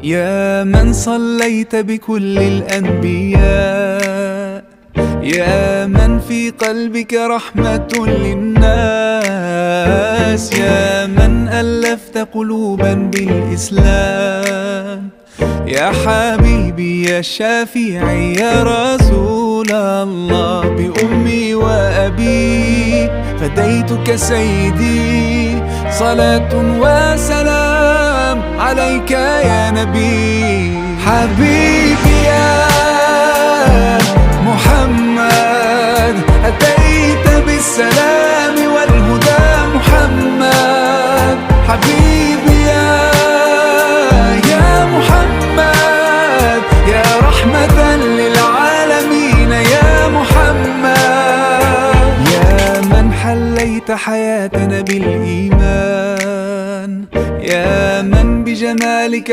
يا من صليت بكل الأنبياء، يا من في قلبك رحمة للناس، يا من ألفت قلوبا بالإسلام، يا حبيبي يا شافعي يا رسول الله، بأمي وأبي فديتك سيدي، صلاة وسلام عليك يا نبي. حبيبي يا محمد أتيت بالسلام والهدى محمد، حبيبي يا محمد يا رحمة للعالمين يا محمد، يا من حليت حياتنا بالإيمان، يا من بجمالك